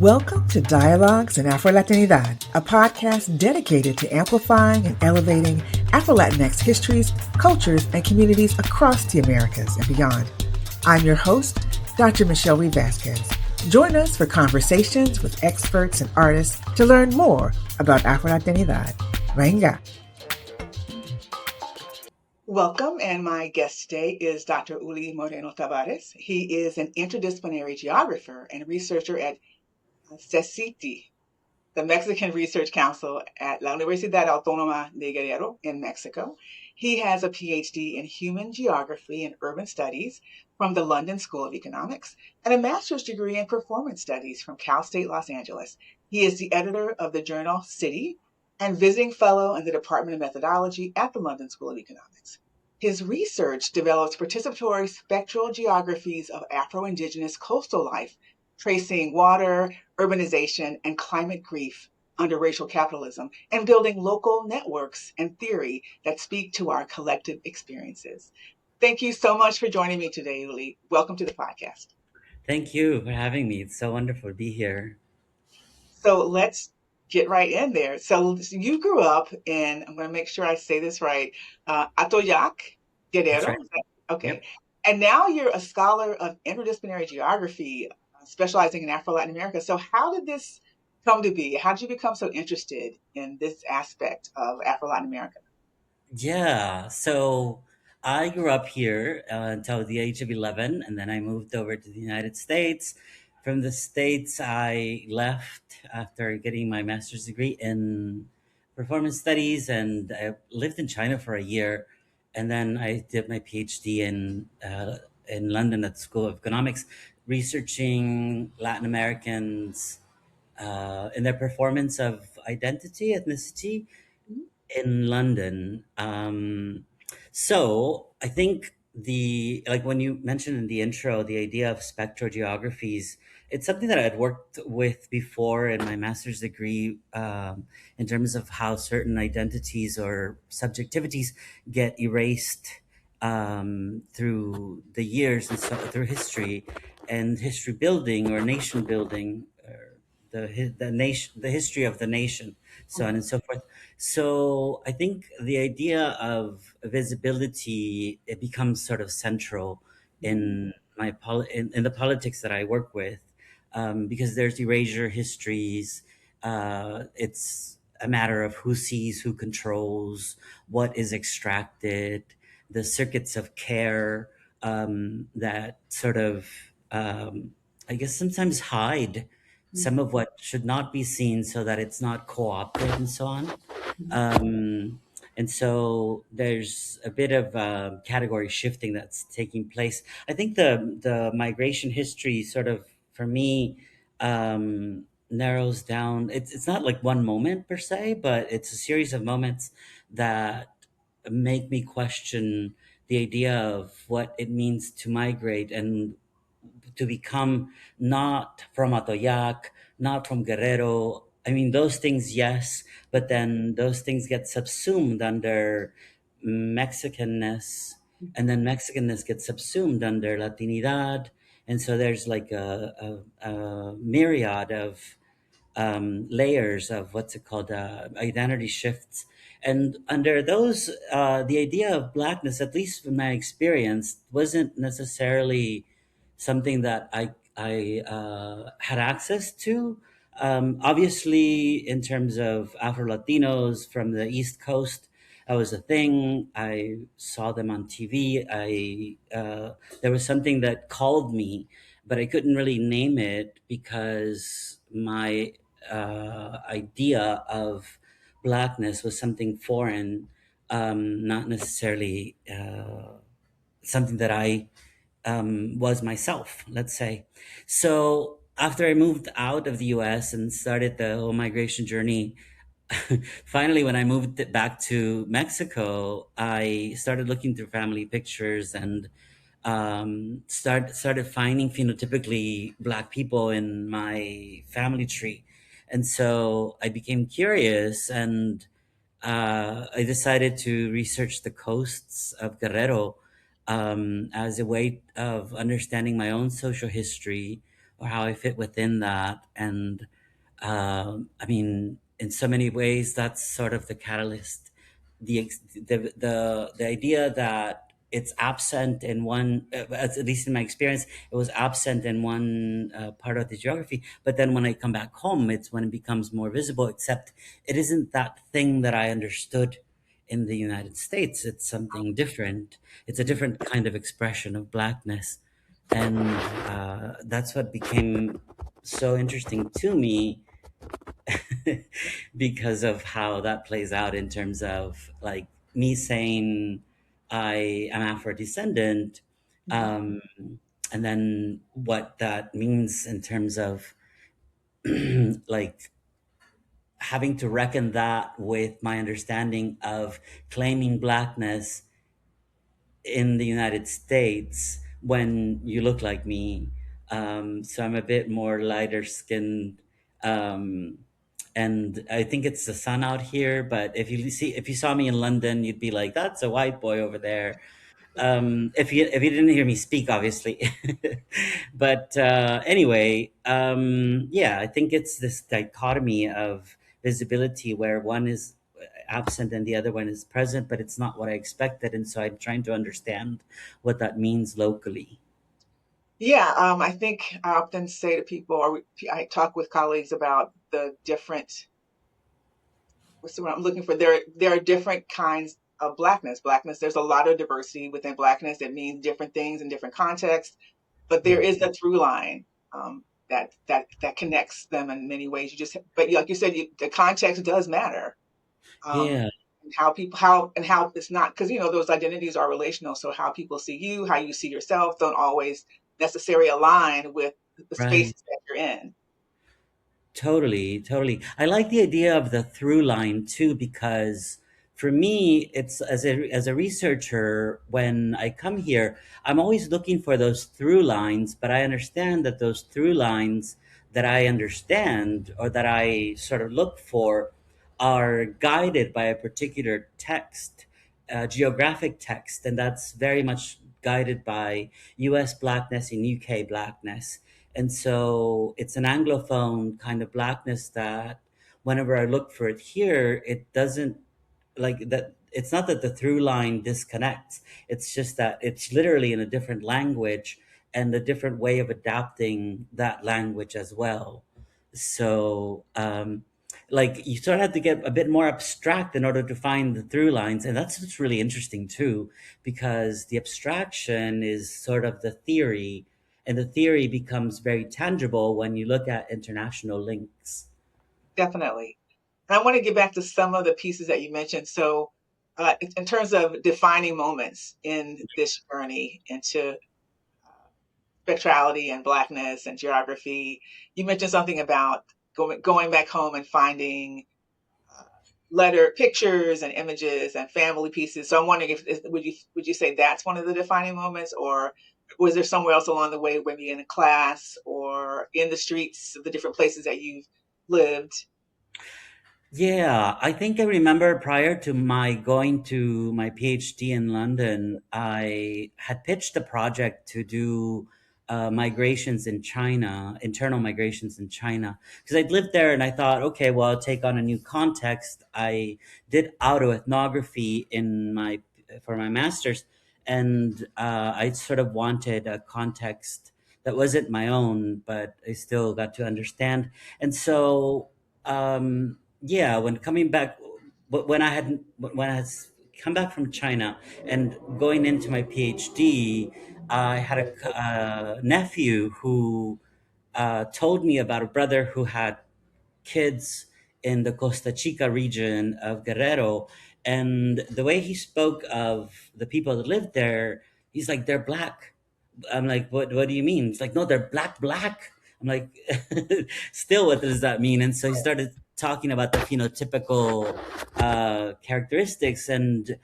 Welcome to Dialogues in Afro-Latinidad, a podcast dedicated to amplifying and elevating Afro-Latinx histories, cultures, and communities across the Americas and beyond. I'm your host, Dr. Michelle Vasquez. Join us for conversations with experts and artists to learn more about Afro-Latinidad. Venga. Welcome, and my guest today is Dr. Uli Moreno-Tabarez. He is an interdisciplinary geographer and researcher at S5.E7-Uli, the Mexican Research Council at La Universidad Autónoma de Guerrero in Mexico. He has a PhD in Human Geography and Urban Studies from the London School of Economics and a master's degree in Performance Studies from Cal State Los Angeles. He is the editor of the journal City and visiting fellow in the Department of Methodology at the London School of Economics. His research develops participatory spectral geographies of Afro-Indigenous coastal life, tracing water, urbanization, and climate grief under racial capitalism, and building local networks and theory that speak to our collective experiences. Thank you so much for joining me today, Uli. Welcome to the podcast. Thank you for having me. It's so wonderful to be here. So let's get right in there. So you grew up in, I'm going to make sure I say this right, Atoyac, That's Guerrero. right. Okay. Yep. And now you're a scholar of interdisciplinary geography, specializing in Afro-Latin America. So how did this come to be? How did you become so interested in this aspect of Afro-Latin America? Yeah. So I grew up here until the age of 11, and then I moved over to the United States. From the States, I left after getting my master's degree in performance studies, and I lived in China for a year. And then I did my PhD in London at the School of Economics, researching Latin Americans in their performance of identity, ethnicity in London. So I think the like when you mentioned in the intro the idea of spectral geographies, it's something that I had worked with before in my master's degree, in terms of how certain identities or subjectivities get erased through the years and so through history and history building or nation building or the nation, the history of the nation, so on and so forth. So I think the idea of visibility, it becomes sort of central in in the politics that I work with, because there's erasure histories. It's a matter of who sees, who controls, what is extracted, the circuits of care that sort of, I guess, sometimes hide some of what should not be seen so that it's not co-opted and so on. Um, and so there's a bit of category shifting that's taking place. I think the migration history sort of, for me, narrows down. It's not like one moment per se, but it's a series of moments that make me question the idea of what it means to migrate and to become not from Atoyac, not from Guerrero. I mean, those things, yes, but then those things get subsumed under Mexicanness, and then Mexicanness gets subsumed under Latinidad. And so there's like a myriad of layers of what's it called, identity shifts, and under those, the idea of blackness, at least from my experience, wasn't necessarily something that I had access to. Obviously, in terms of Afro Latinos from the East Coast, that was a thing. I saw them on TV. There was something that called me, but I couldn't really name it because my idea of blackness was something foreign, not necessarily something that I was myself, let's say. So after I moved out of the US and started the whole migration journey, finally, when I moved it back to Mexico, I started looking through family pictures and started finding phenotypically Black people in my family tree. And so I became curious, and I decided to research the coasts of Guerrero as a way of understanding my own social history, or how I fit within that. And I mean, in so many ways, that's sort of the catalyst. The idea that it's absent in one, at least in my experience, it was absent in one part of the geography. But then when I come back home, it's when it becomes more visible. Except it isn't that thing that I understood in the United States. It's something different. It's a different kind of expression of blackness, and that's what became so interesting to me because of how that plays out in terms of like me saying I am Afro descendant, Mhm. um, and then what that means in terms of like having to reckon that with my understanding of claiming blackness in the United States when you look like me. So I'm a bit more lighter skinned. Um, and I think it's the sun out here, but if you saw me in London, you'd be like, that's a white boy over there. If you didn't hear me speak, obviously. But anyway, yeah, I think it's this dichotomy of visibility where one is absent and the other one is present, but it's not what I expected, and so I'm trying to understand what that means locally. Yeah, I think I often say to people, I talk with colleagues about the different, what's the word I'm looking for? There are different kinds of blackness. Blackness, there's a lot of diversity within blackness. It means different things in different contexts, but there is a through line that connects them in many ways. But like you said, the context does matter. Um, Yeah, and how it's not, because those identities are relational. So how people see you, how you see yourself, don't always necessarily align with the right. spaces that you're in. Totally, totally. I like the idea of the through line too, because for me, it's as a researcher, when I come here, I'm always looking for those through lines, but I understand that those through lines that I understand or that I sort of look for are guided by a particular text, geographic text, and that's very much guided by US blackness and UK blackness. And so it's an Anglophone kind of blackness that whenever I look for it here, it doesn't like that. It's not that the through line disconnects. It's just that it's literally in a different language and a different way of adapting that language as well. So, like you sort of have to get a bit more abstract in order to find the through lines. And that's what's really interesting too, because the abstraction is sort of the theory, and the theory becomes very tangible when you look at international links. Definitely. And I want to get back to some of the pieces that you mentioned. So, in terms of defining moments in this journey into spectrality and blackness and geography, you mentioned something about going back home and finding uh, letter pictures and images and family pieces. So I'm wondering would you say that's one of the defining moments, or was there somewhere else along the way, maybe in a class or in the streets of the different places that you've lived? Yeah, I think I remember prior to my going to my PhD in London, I had pitched a project to do migrations in China, internal migrations in China, because I'd lived there and I thought, okay, well, I'll take on a new context. I did autoethnography in my for my master's, and I sort of wanted a context that wasn't my own, but I still got to understand. And so. Yeah, when coming back, when I had come back from China and going into my PhD, I had a nephew who told me about a brother who had kids in the Costa Chica region of Guerrero, and the way he spoke of the people that lived there, he's like, they're black. I'm like, what do you mean? It's like, no, they're black, black. I'm like, still, what does that mean? And so he started talking about the phenotypical characteristics, and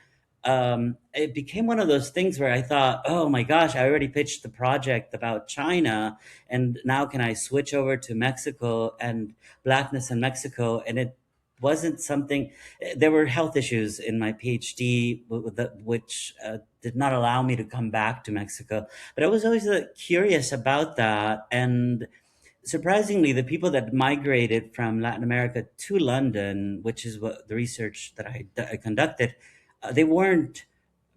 it became one of those things where I thought, oh my gosh, I already pitched the project about China, and now can I switch over to Mexico and blackness in Mexico? And it wasn't something. There were health issues in my PhD, which did not allow me to come back to Mexico. But I was always curious about that, and surprisingly, the people that migrated from Latin America to London, which is what the research that I conducted, they weren't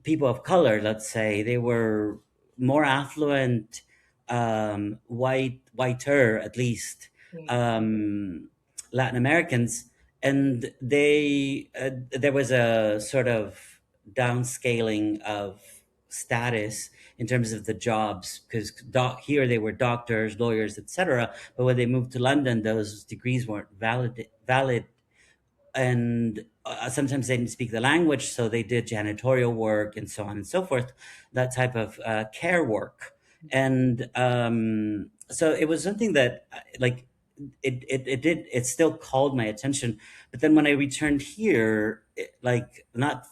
people of color. Let's say they were more affluent, whiter at least, Mm. um, Latin Americans, and there was a sort of downscaling of status in terms of the jobs, because here they were doctors, lawyers, etc. But when they moved to London, those degrees weren't valid, and sometimes they didn't speak the language, so they did janitorial work and so on and so forth, that type of care work. And so it was something that like it still called my attention. But then when I returned here, like not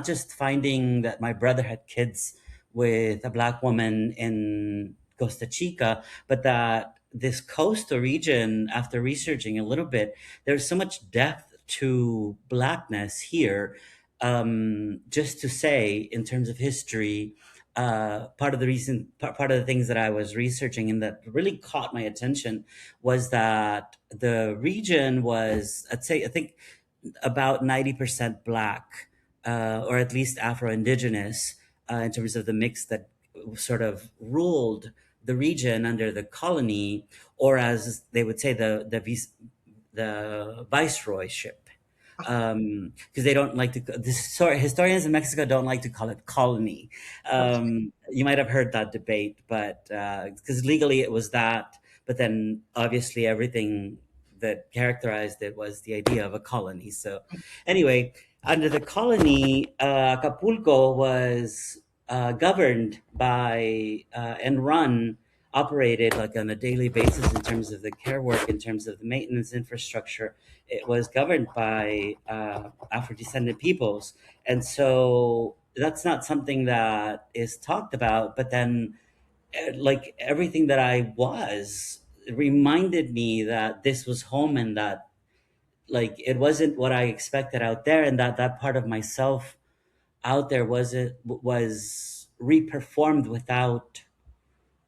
just finding that my brother had kids with a black woman in Costa Chica, but that this coastal region, after researching a little bit, there's so much depth to blackness here. Just to say, in terms of history, part of the things that I was researching and that really caught my attention was that the region was, I think, about 90% black, or at least Afro-Indigenous, in terms of the mix that sort of ruled the region under the colony, or as they would say, the viceroyship, because they don't like to. Historians in Mexico don't like to call it colony. You might have heard that debate, but because legally it was that, but then obviously everything that characterized it was the idea of a colony. So anyway, under the colony, Acapulco was governed by and run operated like on a daily basis in terms of the care work, in terms of the maintenance infrastructure. It was governed by Afro-descendant peoples, and so that's not something that is talked about. But then, like everything that I was, reminded me that this was home, and that like it wasn't what I expected out there, and that part of myself out there was reperformed without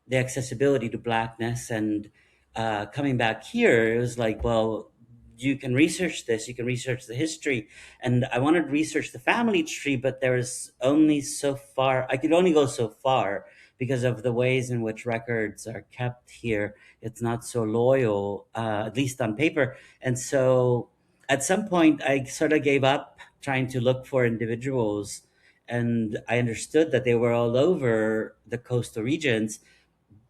the accessibility to blackness. And coming back here, it was like, well, you can research this, you can research the history. And I wanted to research the family tree, but there was only so far, I could only go so far because of the ways in which records are kept here. It's not so loyal, at least on paper. And so at some point, I sort of gave up trying to look for individuals. And I understood that they were all over the coastal regions,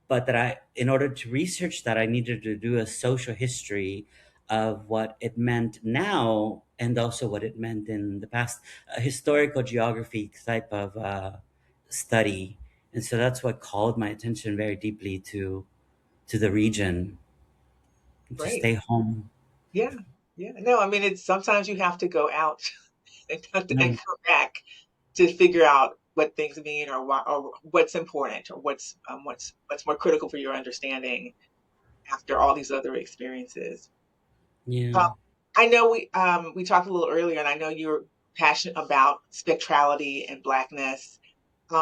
but that in order to research that, I needed to do a social history of what it meant now and also what it meant in the past, a historical geography type of study. And so that's what called my attention very deeply to the region, to Great. stay home. Yeah. Yeah. No, I mean, it's sometimes you have to go out and No. come back to figure out what things mean, or why, or what's important, or what's more critical for your understanding after all these other experiences. Yeah. Um, I know we talked a little earlier, and I know you're passionate about spectrality and blackness.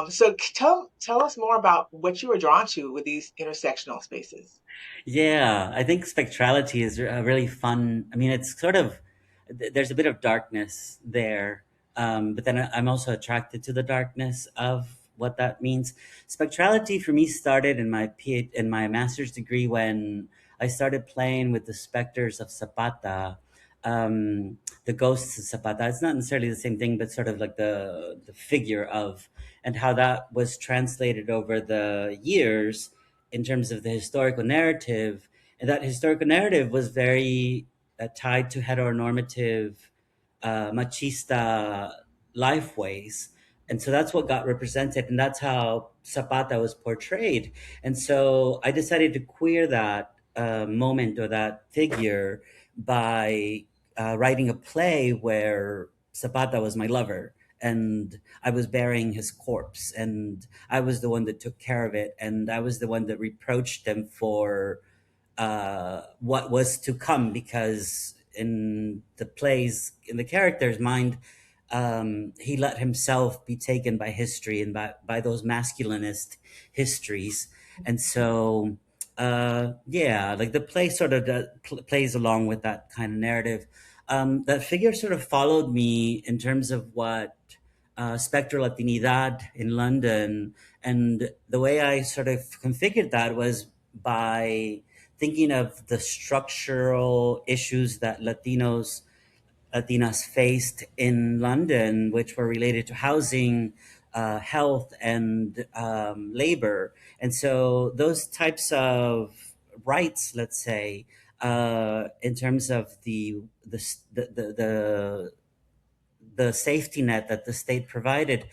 So tell us more about what you were drawn to with these intersectional spaces. Yeah, I think spectrality is a really fun. I mean, it's sort of there's a bit of darkness there, but then I'm also attracted to the darkness of what that means. Spectrality for me started in my in my master's degree when I started playing with the specters of Zapata, the ghosts of Zapata. It's not necessarily the same thing, but sort of like the figure of, and how that was translated over the years in terms of the historical narrative. And that historical narrative was very tied to heteronormative, machista life ways. And so that's what got represented, and that's how Zapata was portrayed. And so I decided to queer that moment or that figure by writing a play where Zapata was my lover, and I was burying his corpse, and I was the one that took care of it, and I was the one that reproached him for what was to come, because in the character's mind, he let himself be taken by history and by those masculinist histories. And so, yeah, like the play sort of plays along with that kind of narrative. That figure sort of followed me in terms of what Spectral Latinidad in London. And the way I sort of configured that was by thinking of the structural issues that Latinas faced in London, which were related to housing, health, and labor. And so those types of rights, let's say, in terms of the safety net that the state provided,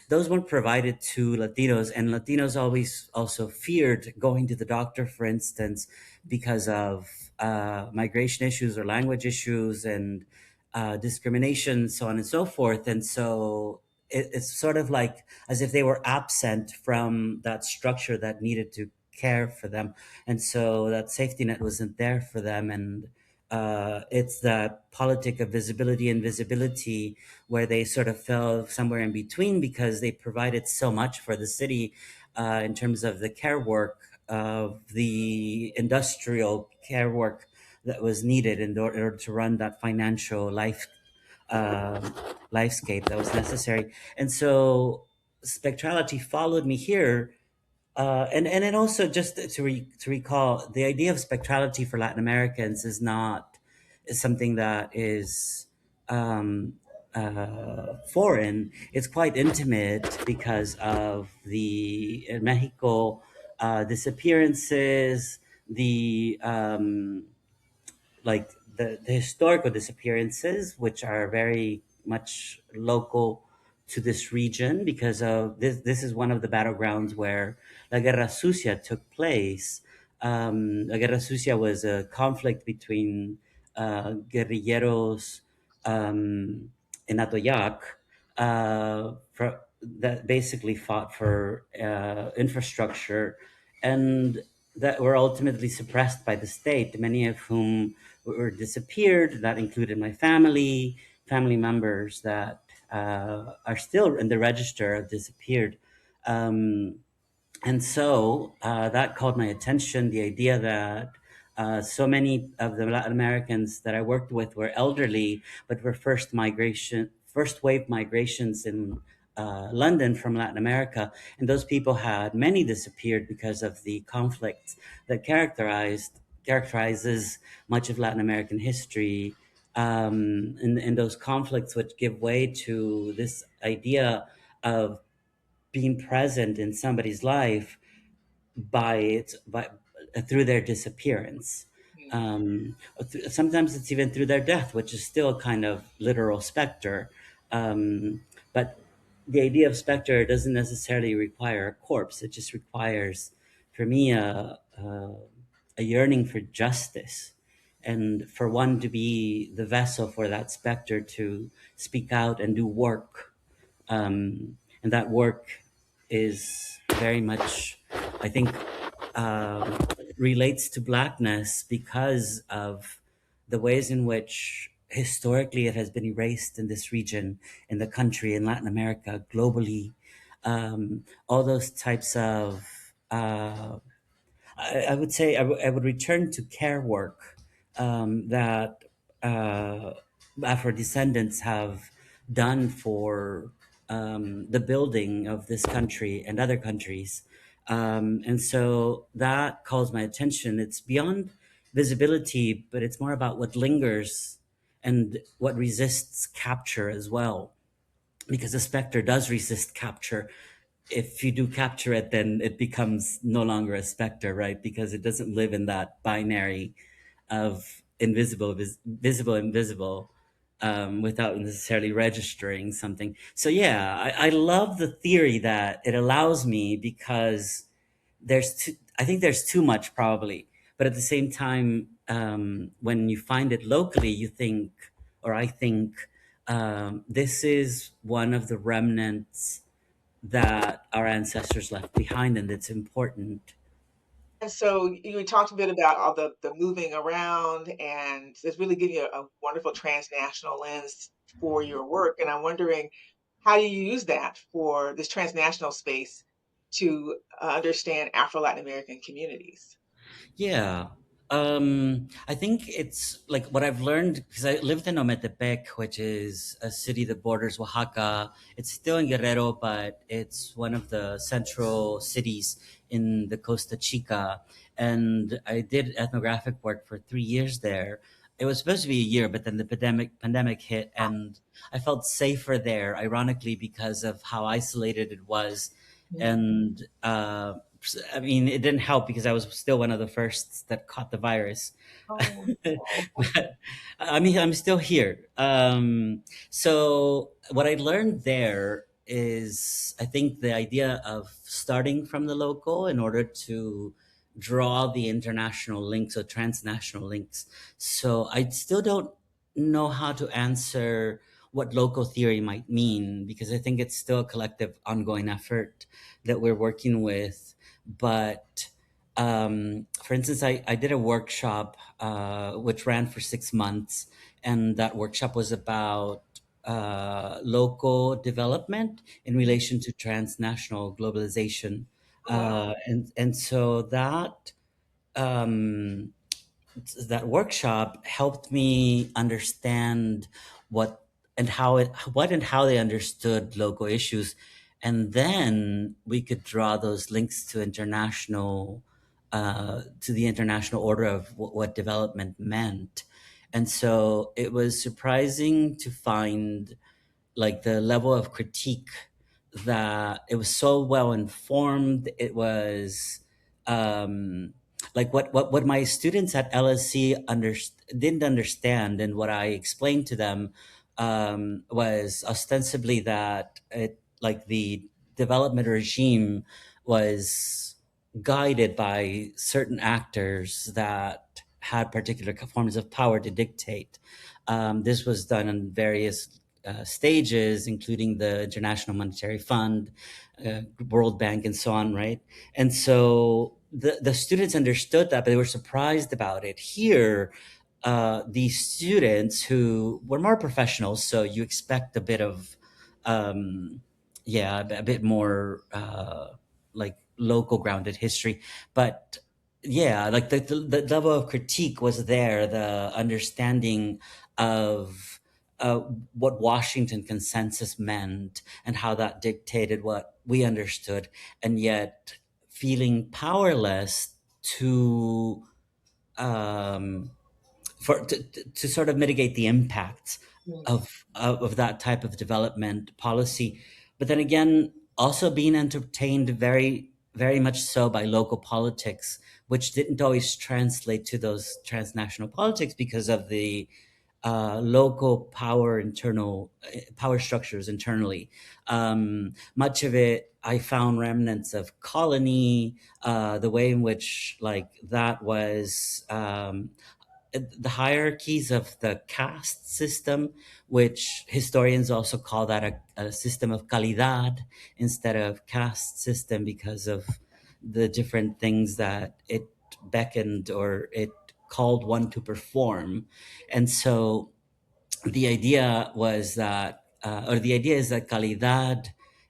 those weren't provided to Latinos, and Latinos always also feared going to the doctor, for instance, because of migration issues or language issues and discrimination, so on and so forth. And so it's sort of like as if they were absent from that structure that needed to care for them, and so that safety net wasn't there for them. And it's the politic of visibility and visibility where they sort of fell somewhere in between because they provided so much for the city in terms of the care work, of the industrial care work that was needed in order to run that financial uh, lifescape that was necessary. And so spectrality followed me here, and then also just to recall, the idea of spectrality for Latin Americans is something that is foreign. It's quite intimate because of the in Mexico disappearances, the like the historical disappearances, which are very much local to this region because of this. This is one of the battlegrounds where La Guerra Sucia took place. La Guerra Sucia was a conflict between guerrilleros in Atoyac that basically fought for infrastructure and that were ultimately suppressed by the state, many of whom were disappeared. That included my family members that are still in the register of disappeared. Um, and so that called my attention, the idea that so many of the Latin Americans that I worked with were elderly, but were first wave migrations in London from Latin America. And those people had many disappeared because of the conflicts that characterizes much of Latin American history. And those conflicts would give way to this idea of being present in somebody's life by through their disappearance. Sometimes it's even through their death, which is still a kind of literal specter. But the idea of specter doesn't necessarily require a corpse. It just requires, for me, a yearning for justice, and for one to be the vessel for that specter to speak out and do work. And that work is very much, I think, um relates to blackness because of the ways in which historically it has been erased in this region, in the country, in Latin America, globally. All those types of I would say I would return to care work that Afro descendants have done for the building of this country and other countries. And so that calls my attention. It's beyond visibility, but it's more about what lingers and what resists capture as well, because the specter does resist capture. If you do capture it, then it becomes no longer a specter, right? Because it doesn't live in that binary of visible, invisible, without necessarily registering something. So yeah, I love the theory that it allows me, because I think there's too much probably, but at the same time, when you find it locally, you think, or I think, this is one of the remnants that our ancestors left behind, and it's important. And so you talked a bit about all the moving around, and it's really giving you a wonderful transnational lens for your work. And I'm wondering how you use that for this transnational space to understand Afro-Latin American communities. Yeah. I think it's like what I've learned because I lived in Ometepec, which is a city that borders Oaxaca. It's still in Guerrero, but it's one of the central cities in the Costa Chica. And I did ethnographic work for 3 years there. It was supposed to be a year, but then the pandemic hit, and I felt safer there, ironically, because of how isolated it was. Mm. And I mean, it didn't help because I was still one of the first that caught the virus. Oh, But I mean, I'm still here. So what I learned there is, I think the idea of starting from the local in order to draw the international links or transnational links. So I still don't know how to answer what local theory might mean because I think it's still a collective ongoing effort that we're working with. But for instance, I did a workshop which ran for 6 months, and that workshop was about local development in relation to transnational globalization. wow. And so um, that workshop helped me understand what and how they understood local issues, and then we could draw those links to international to the international order of what development meant. And so it was surprising to find like the level of critique, that it was so well informed. It was like what my students at LSC didn't understand, and what I explained to them was ostensibly that it like the development regime was guided by certain actors that had particular forms of power to dictate. This was done in various stages, including the International Monetary Fund, World Bank, and so on, right? And so the students understood that, but they were surprised about it. Here, these students who were more professional, so you expect a bit of, um, yeah, a bit more like local grounded history, but yeah, like the level of critique was there, the understanding of uh, what Washington consensus meant and how that dictated what we understood, and yet feeling powerless to um, to sort of mitigate the impacts Mm. of that type of development policy. But then again, also being entertained very much so by local politics, which didn't always translate to those transnational politics because of the local power structures internally. Much of it, I found remnants of colony, the way in which like that was. The hierarchies of the caste system, which historians also call that a system of calidad instead of caste system because of the different things that it beckoned or it called one to perform. And so the idea was that, or the idea is that calidad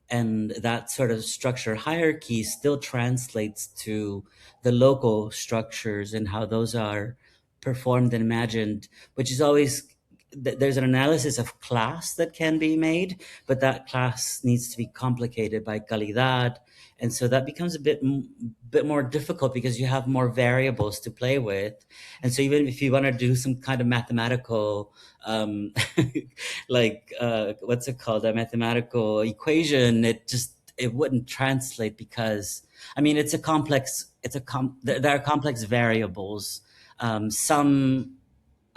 and that sort of structure hierarchy still translates to the local structures and how those are performed and imagined, which is always there's an analysis of class that can be made, but that class needs to be complicated by calidad, and so that becomes a bit more difficult because you have more variables to play with, and so even if you want to do some kind of mathematical um, like what's it called, a mathematical equation, it wouldn't translate because I mean there are complex variables. Some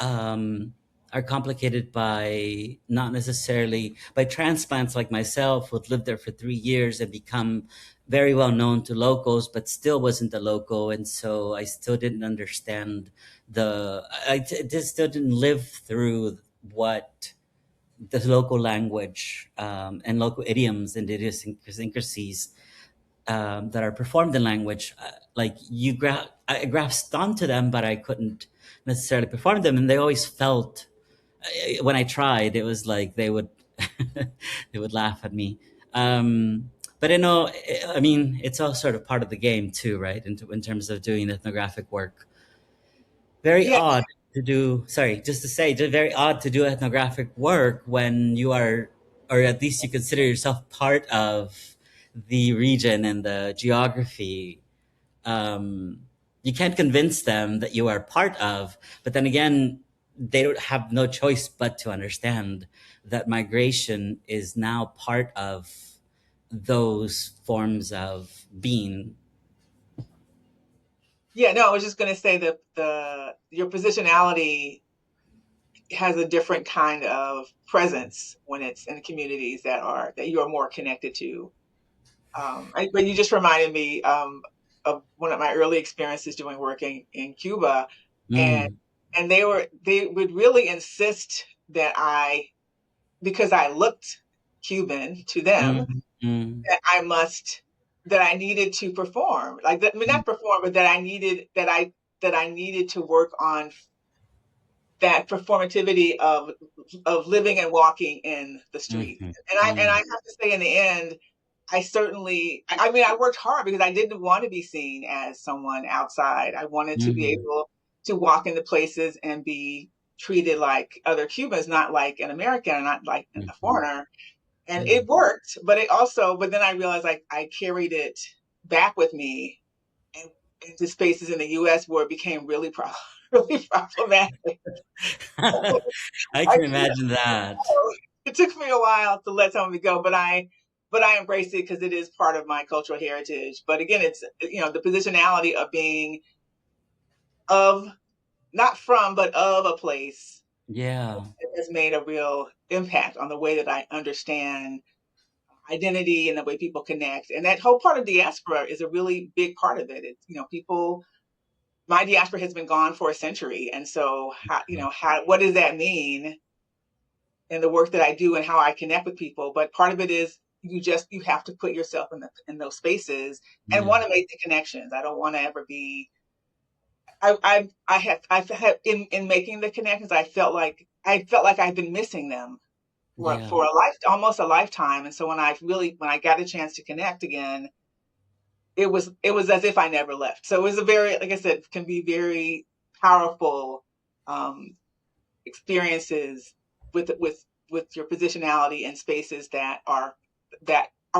are complicated by not necessarily by transplants like myself who lived there for 3 years and become very well known to locals, but still wasn't a local, and so I still didn't understand just still didn't live through what the local language and local idioms and idiosyncrasies that are performed in language, like I grasped onto them, but I couldn't necessarily perform them, and they always felt when I tried, it was like they would they would laugh at me. But I mean, it's all sort of part of the game too, right? In terms of doing ethnographic work, very Yeah, odd to do. Sorry, just to say, just very odd to do ethnographic work when you are, or at least you consider yourself part of the region and the geography. um, you can't convince them that you are part of, but then again, they don't have no choice but to understand that migration is now part of those forms of being. yeah. No, I was just going to say that the your positionality has a different kind of presence when it's in communities that you are more connected to. But you just reminded me of one of my early experiences doing work in Cuba, and Mm, they would really insist that because I looked Cuban to them, mm, mm, that that I needed to perform, like that, I mean, mm, not perform, but that I needed to work on that performativity of living and walking in the street. mhm, And I mm, have to say, in the end, I mean, I worked hard because I didn't want to be seen as someone outside. I wanted to be mhm, able to walk into places and be treated like other Cubans, not like an American, not like a mhm. foreigner. And Yeah. it worked, but then I realized, like, I carried it back with me and into spaces in the US where it became really, really problematic. I I can imagine that. It took me a while to let some of it go, but I embraced it because it is part of my cultural heritage. But again, it's, the positionality of being of not from but of a place Yeah. has made a real impact on the way that I understand identity and the way people connect. And that whole part of diaspora is a really big part of it. It's, people, my diaspora has been gone for a century, and so how what does that mean in the work that I do and how I connect with people? But part of it is you have to put yourself in those spaces and Yeah. want to make the connections. I don't want to ever be. I've had in making the connections. I felt like I've been missing them Yeah. for a almost a lifetime. And so when I got a chance to connect again, it was as if I never left. So it was a very, like I said, can be very powerful um, experiences with your positionality in spaces that are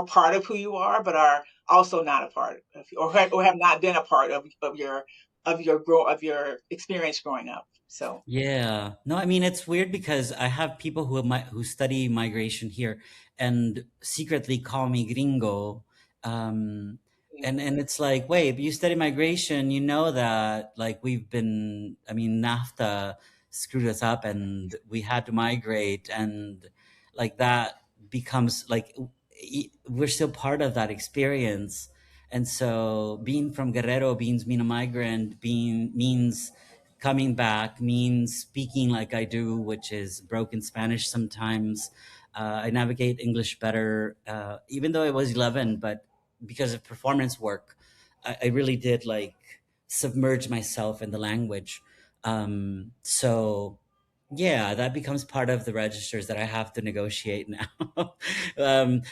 part of who you are, but are also not a part of, or have not been a part of your experience growing up. So Yeah. No, I mean it's weird because I have people who study migration here and secretly call me gringo. Um and it's like, wait, you study migration, you know that like I mean NAFTA screwed us up and we had to migrate, and like that becomes like we're still part of that experience. And so being from Guerrero being a migrant means coming back, means speaking like I do, which is broken Spanish sometimes. I navigate English better, even though I was 11, but because of performance work, I really did like submerge myself in the language. So yeah, that becomes part of the registers that I have to negotiate now.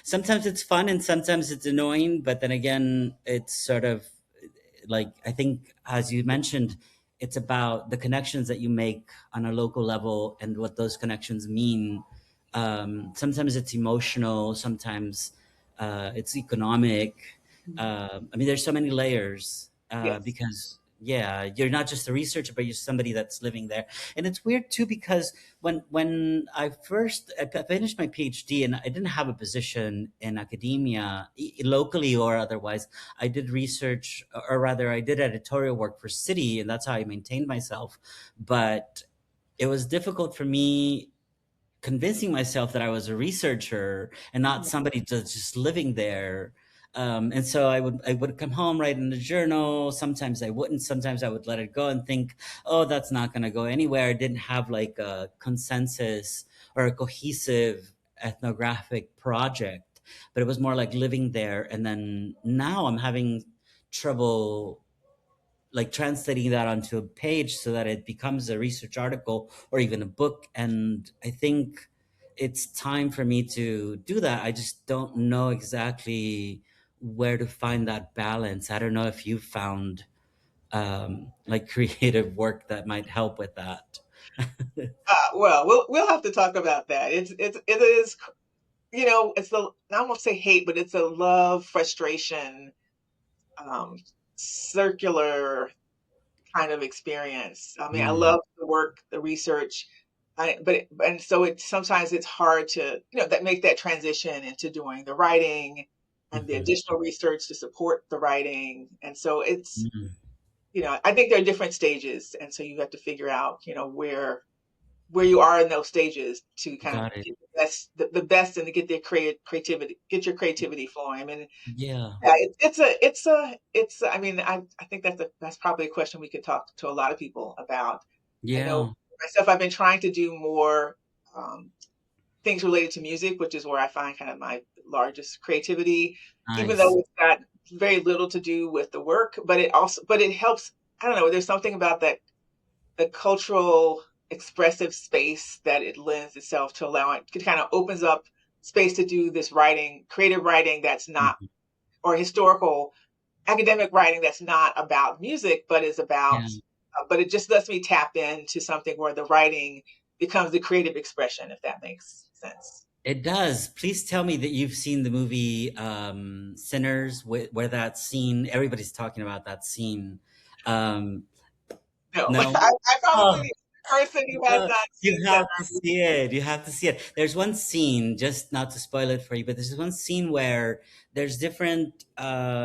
Sometimes it's fun and sometimes it's annoying, but then again, it's sort of like, I think, as you mentioned, it's about the connections that you make on a local level and what those connections mean. Sometimes it's emotional, sometimes it's economic. I mean, there's so many layers yes. because, yeah, you're not just a researcher, but you're somebody that's living there. And it's weird too because when I finished my PhD and I didn't have a position in academia, locally or otherwise. I did research, or rather, I did editorial work for City, and that's how I maintained myself. But it was difficult for me convincing myself that I was a researcher and not somebody just living there. And so I would come home, write in the journal. Sometimes I wouldn't. Sometimes I would let it go and think, oh, that's not going to go anywhere. I didn't have like a consensus or a cohesive ethnographic project. but it was more like living there. And then now I'm having trouble like translating that onto a page so that it becomes a research article or even a book. And I think it's time for me to do that. I just don't know exactly where to find that balance. I don't know if you found like creative work that might help with that. Well, we'll have to talk about that. It is, it's the, I won't say hate, but it's a love, frustration, um, circular kind of experience. I mean, I Mm, love the work, the research, and so sometimes it's hard to, that make that transition into doing the writing and the mhm, additional research to support the writing. And so it's, mm. I think there are different stages, and so you have to figure out, where you are in those stages to kind of Got it. get the best and to get their creativity, get your creativity flowing. I mean, Yeah. yeah, I mean, I think that's probably a question we could talk to a lot of people about. I know Yeah. myself, I've been trying to do more um, things related to music, which is where I find kind of my largest creativity, even Nice. though it's got very little to do with the work, but it helps. I don't know, there's something about that, the cultural expressive space that it lends itself to allow it kind of opens up space to do this writing, creative writing that's not, Mhm. or historical academic writing that's not about music, but is about, Yeah. but it just lets me tap into something where the writing becomes the creative expression, if that makes sense. It does. Please tell me that you've seen the movie Sinners, where that scene, everybody's talking about that scene. Um, No, no? I probably Oh, the person who has not you seen have to Center. see it. You have to see it. There's one scene, just not to spoil it for you, but there's one scene where there's different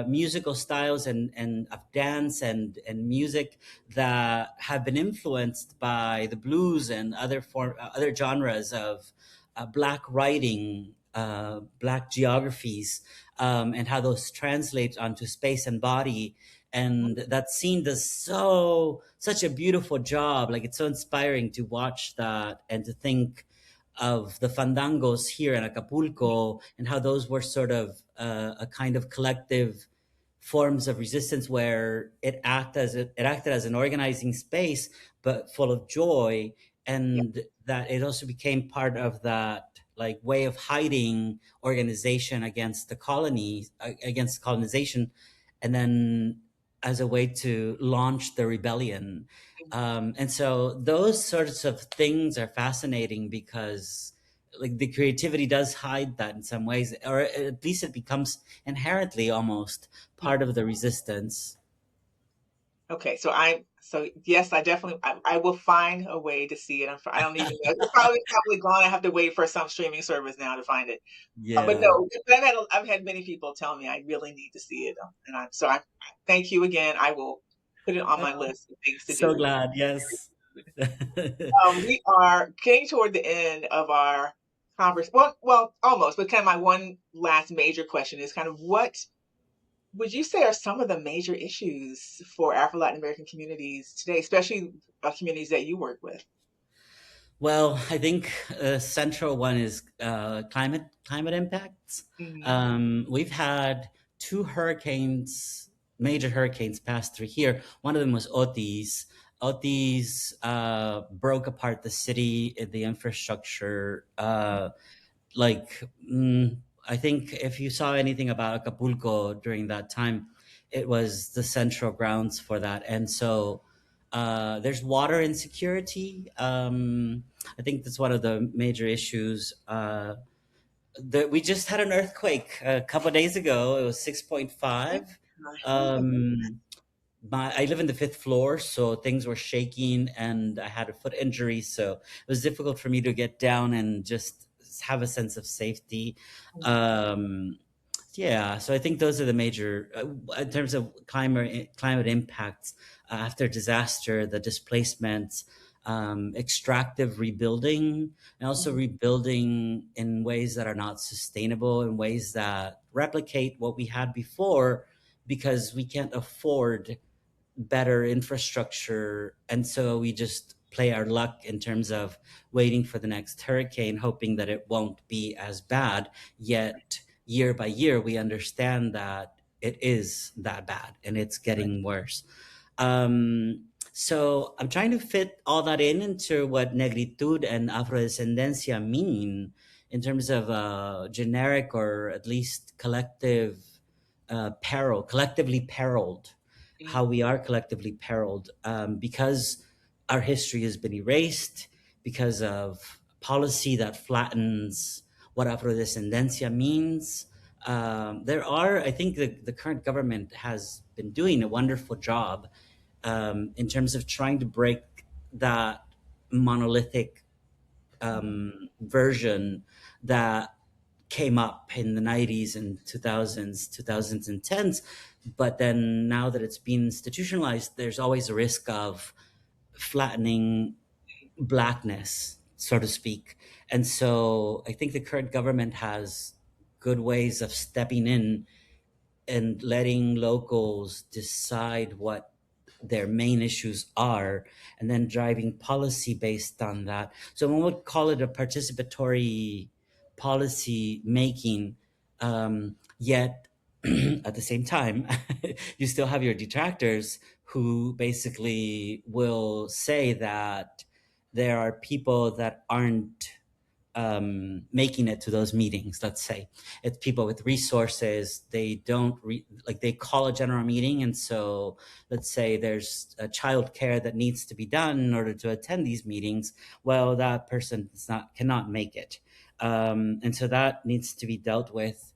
musical styles and of dance and music that have been influenced by the blues and other genres of black writing, black geographies, and how those translate onto space and body. And that scene does such a beautiful job. Like, it's so inspiring to watch that and to think of the fandangos here in Acapulco and how those were sort of a kind of collective forms of resistance where it acted as an organizing space but full of joy, Yeah, and that it also became part of that like way of hiding organization against the colony, against colonization, and then as a way to launch the rebellion. And so those sorts of things are fascinating because like the creativity does hide that in some ways, or at least it becomes inherently almost yeah. part of the resistance. Okay, so yes, I will find a way to see it. I don't even know. It's probably gone. I have to wait for some streaming service now to find it. But Yeah. no, but I've had many people tell me I really need to see it, and I thank you again. I will put it on my list of things to So do. glad. Yes. We are getting toward the end of our conversation. Well, almost. But kind of my one last major question is kind of what would you say are some of the major issues for Afro Latin American communities today, especially communities that you work with? Well, I think a central one is climate impacts. Mhm. We've had two hurricanes, major hurricanes, pass through here. One of them was Otis. Otis broke apart the city, the infrastructure. Like I think if you saw anything about Acapulco during that time, it was the central grounds for that. And so there's water insecurity. I think that's one of the major issues. We just had an earthquake a couple of days ago. It was 6.5. Um, I live in the fifth floor, so things were shaking, and I had a foot injury, so it was difficult for me to get down and just have a sense of safety. Um, yeah, so I think those are the major in terms of climate impacts after disaster, the displacements, extractive rebuilding, and also rebuilding in ways that are not sustainable, in ways that replicate what we had before, because we can't afford better infrastructure. And so we just play our luck in terms of waiting for the next hurricane, hoping that it won't be as bad. Yet, year by year, we understand that it is that bad and it's Right. getting worse. So I'm trying to fit all that in into what negritude and afrodescendencia mean in terms of generic or at least collective peril, collectively periled, Mm. how we are collectively periled because our history has been erased because of policy that flattens what afrodescendencia means. There are, I think, the current government has been doing a wonderful job in terms of trying to break that monolithic version that came up in the 90s and 2010s. But then now that it's been institutionalized, there's always a risk of flattening blackness, so to speak. And so I think the current government has good ways of stepping in and letting locals decide what their main issues are and then driving policy based on that. So one would call it a participatory policy making, yet at the same time, you still have your detractors who basically will say that there are people that aren't making it to those meetings. Let's say it's people with resources. They don't like they call a general meeting, and so let's say there's a child care that needs to be done in order to attend these meetings. Well, that person is not cannot make it, and so that needs to be dealt with.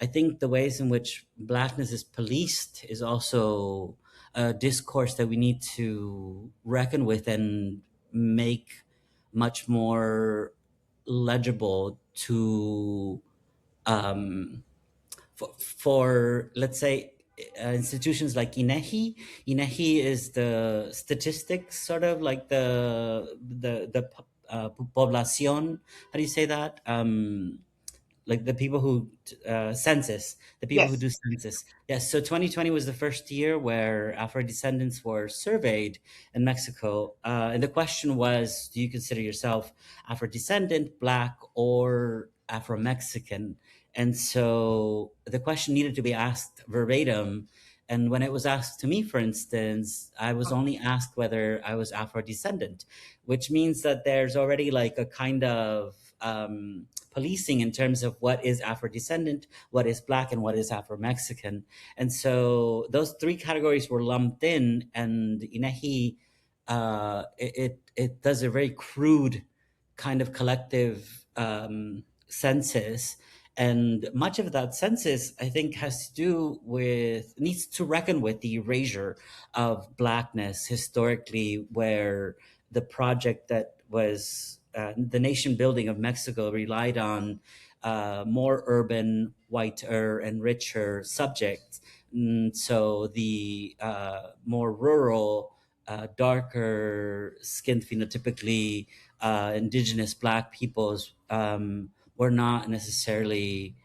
I think the ways in which blackness is policed is also a discourse that we need to reckon with and make much more legible to um, for let's say institutions like INEGI. INEGI is the statistics, sort of like the poblacion. How do you say that? Like the people who census, the people who Yes. do census. Yes, so 2020 was the first year where Afro descendants were surveyed in Mexico, and the question was, do you consider yourself Afro descendant, Black, or Afro Mexican? And so the question needed to be asked verbatim. And when it was asked to me, for instance, I was Uh-huh. only asked whether I was Afro descendant, which means that there's already like a kind of policing in terms of what is Afro descendant, what is Black, and what is Afro Mexican. And so those three categories were lumped in, and INEGI it does a very crude kind of collective census. And much of that census, I think, has to do with, needs to reckon with the erasure of Blackness historically, where the project that was the nation building of Mexico relied on more urban, whiter, and richer subjects. So the more rural, darker skinned, phenotypically indigenous Black peoples were not necessarily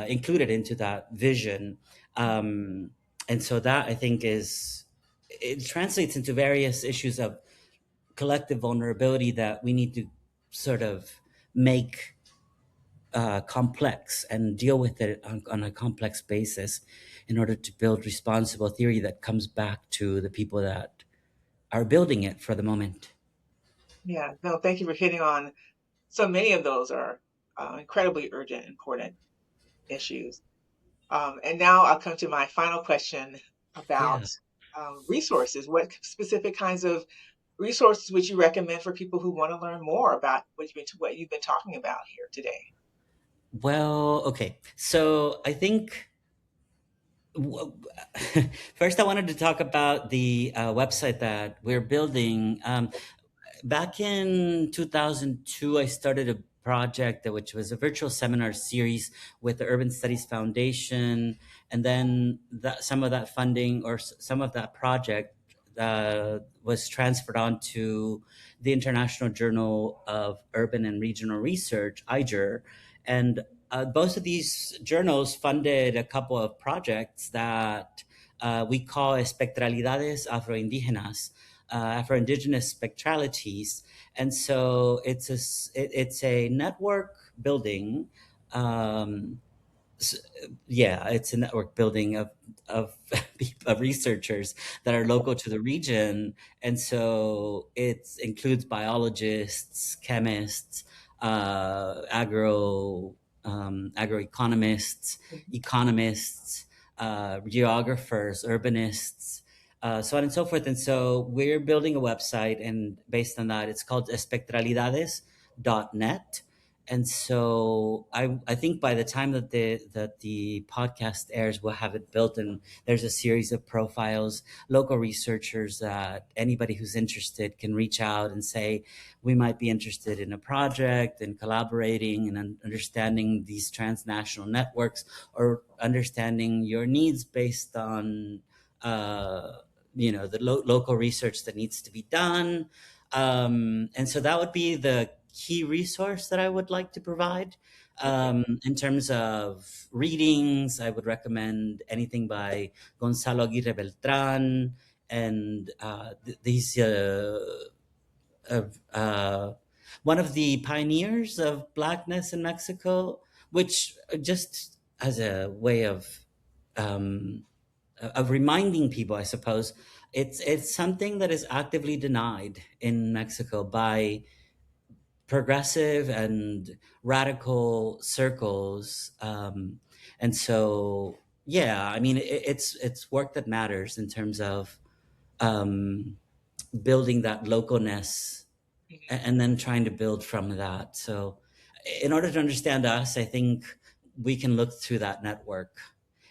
included into that vision. And so that, I think, is it translates into various issues of collective vulnerability that we need to sort of make complex and deal with it on a complex basis in order to build responsible theory that comes back to the people that are building it for the moment. Yeah. No, thank you for hitting on so many of those are incredibly urgent, important issues. And now I'll come to my final question about Yeah. resources. What specific kinds of resources would you recommend for people who want to learn more about what you've been talking about here today? Well, okay. So I think w- first I wanted to talk about the website that we're building. Back in 2002, I started a project which was a virtual seminar series with the Urban Studies Foundation, and then some of that funding or some of that project was transferred on to the International Journal of Urban and Regional Research, IJUR, and both of these journals funded a couple of projects that we call Spectralidades Afro-Indígenas, Afro-Indigenous spectralities. And so it's a network building Um, s yeah, it's a network building of of researchers that are local to the region, and so it includes biologists, chemists, agroeconomists, economists, geographers, urbanists, so on and so forth. And so we're building a website, and based on that, it's called spectralidades.net. And so I think by the time that the podcast airs, we'll have it built, and there's a series of profiles, local researchers that anybody who's interested can reach out and say, we might be interested in a project and collaborating and understanding these transnational networks, or understanding your needs based on the local research that needs to be done. And so that would be the key resource that I would like to provide. Okay. In terms of readings, I would recommend anything by Gonzalo Aguirre Beltran, and these uh, uh, one of the pioneers of Blackness in Mexico, which just as a way um, of reminding people, I suppose, it's something that is actively denied in Mexico by progressive and radical circles, and so yeah, I mean, it's work that matters in terms of um, building that localness, Mhm. and then trying to build from that. So in order to understand us, I think we can look through that network,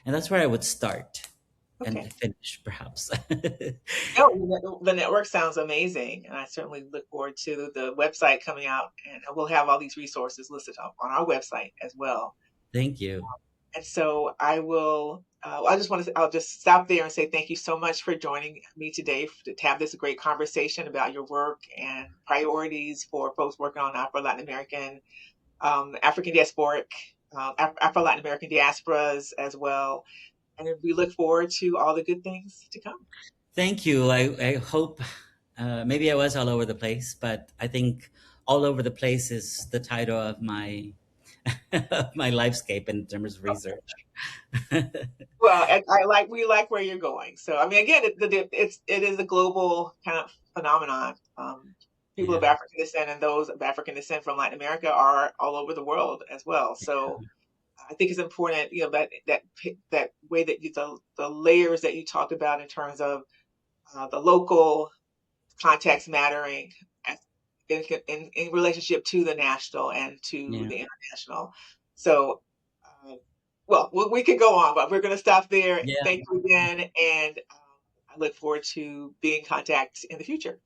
and that's where I would start and Okay. finish, perhaps. No, the network sounds amazing, and I certainly look forward to the website coming out, and we'll have all these resources listed up on our website as well. Thank you. And so I will. I just want to. I'll just stop there and say thank you so much for joining me today to have this great conversation about your work and priorities for folks working on Afro-Latin American, African diasporic, Afro-Latin American diasporas as well. And we look forward to all the good things to come. Thank you. I hope, maybe I was all over the place, but I think all over the place is the title of my of my lifescape in terms of research. Well, I like we like where you're going. So I mean, again, it is a global kind of phenomenon. People Yeah, of African descent and those of African descent from Latin America are all over the world as well. So I think it's important, that way that the layers that you talked about in terms of the local context mattering as, in relationship to the national and to yeah, the international. So. Well, we could go on, but we're going to stop there. yeah. Thank you again, and I look forward to being in contact in the future.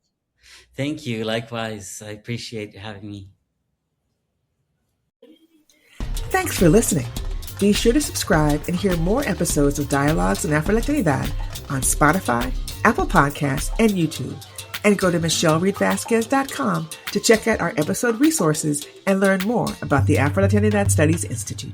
Thank you. Likewise, I appreciate having me. Thanks for listening. Be sure to subscribe and hear more episodes of Dialogues in Afro-Latinidad on Spotify, Apple Podcasts, and YouTube. And go to michellereedvasquez.com to check out our episode resources and learn more about the Afro-Latinidad Studies Institute.